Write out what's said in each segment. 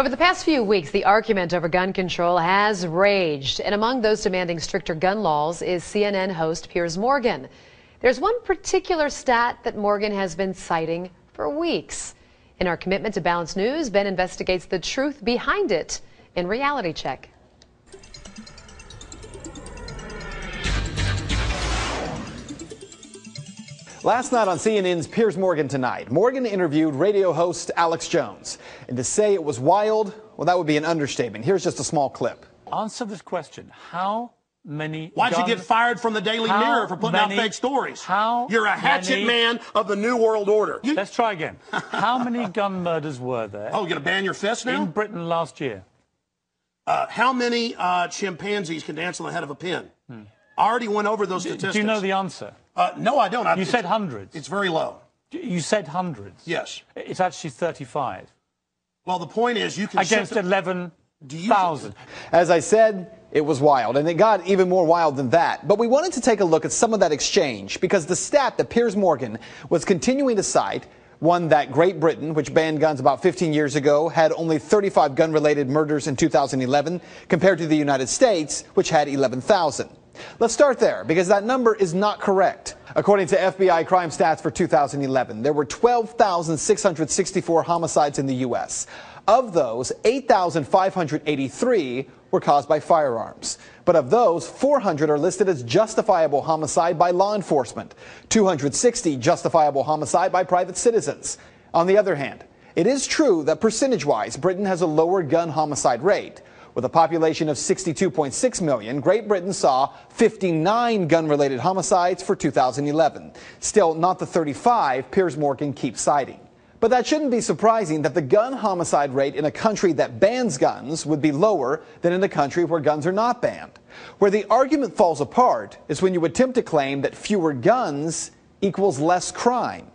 Over the past few weeks, the argument over gun control has raged, and among those demanding stricter gun laws is CNN host Piers Morgan. There's one particular stat that Morgan has been citing for weeks. In our commitment to balanced news, Ben investigates the truth behind it in Reality Check. Last night on CNN's Piers Morgan Tonight, Morgan interviewed radio host Alex Jones. And to say it was wild, well, that would be an understatement. Here's just a small clip. Answer this question. How many Why'd you get fired from the Daily Mirror for putting out fake stories? You're a hatchet man of the New World Order. Let's try again. How many gun murders were there? Oh, you're going to ban your fist now? In Britain last year. How many chimpanzees can dance on the head of a pin? I already went over those statistics. Do you know the answer? No, I don't. You said hundreds. It's very low. You said hundreds. Yes. It's actually 35. Well, the point is you can... Against 11,000. As I said, it was wild, and it got even more wild than that. But we wanted to take a look at some of that exchange, because the stat that Piers Morgan was continuing to cite, one that Great Britain, which banned guns about 15 years ago, had only 35 gun-related murders in 2011, compared to the United States, which had 11,000. Let's start there, because that number is not correct. According to FBI crime stats for 2011, there were 12,664 homicides in the U.S. Of those, 8,583 were caused by firearms. But of those, 400 are listed as justifiable homicide by law enforcement, 260 justifiable homicide by private citizens. On the other hand, it is true that percentage-wise, Britain has a lower gun homicide rate. With a population of 62.6 million, Great Britain saw 59 gun-related homicides for 2011. Still not the 35 Piers Morgan keeps citing. But that shouldn't be surprising that the gun homicide rate in a country that bans guns would be lower than in a country where guns are not banned. Where the argument falls apart is when you attempt to claim that fewer guns equals less crime.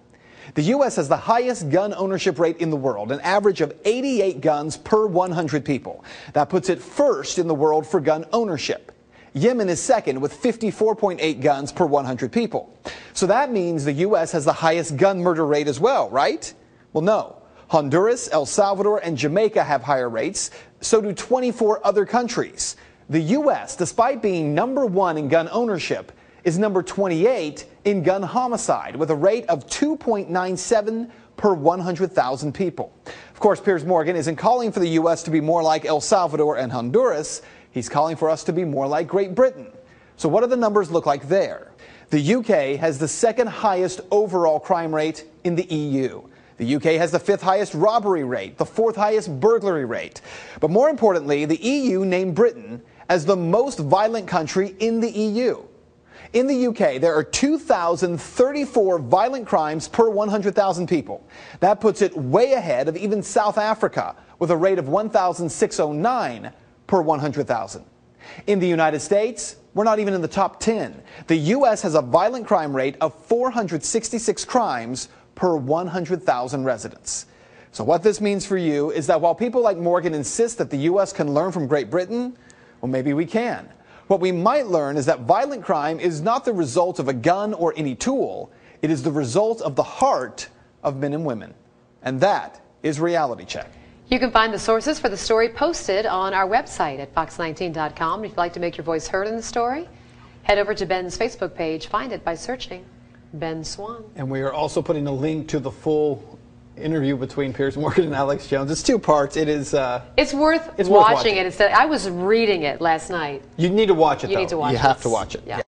The U.S. has the highest gun ownership rate in the world, an average of 88 guns per 100 people. That puts it first in the world for gun ownership. Yemen is second with 54.8 guns per 100 people. So that means the U.S. has the highest gun murder rate as well, right? Well, no. Honduras, El Salvador, and Jamaica have higher rates. So do 24 other countries. The U.S., despite being number one in gun ownership, is number 28 in gun homicide, with a rate of 2.97 per 100,000 people. Of course, Piers Morgan isn't calling for the U.S. to be more like El Salvador and Honduras. He's calling for us to be more like Great Britain. So what do the numbers look like there? The U.K. has the second highest overall crime rate in the EU. The U.K. has the fifth highest robbery rate, the fourth highest burglary rate. But more importantly, the EU named Britain as the most violent country in the EU. In the UK, there are 2,034 violent crimes per 100,000 people. That puts it way ahead of even South Africa, with a rate of 1,609 per 100,000. In the United States, we're not even in the top 10. The U.S. has a violent crime rate of 466 crimes per 100,000 residents. So what this means for you is that while people like Morgan insist that the U.S. can learn from Great Britain, well, maybe we can. What we might learn is that violent crime is not the result of a gun or any tool. It is the result of the heart of men and women. And that is Reality Check. You can find the sources for the story posted on our website at fox19.com. If you'd like to make your voice heard in the story, head over to Ben's Facebook page. Find it by searching Ben Swan. And we are also putting a link to the full interview between Piers Morgan and Alex Jones. It's two parts. It is. It's worth watching it. Instead, I was reading it last night. You need to watch it. You need to watch it. You have to watch it. Yeah.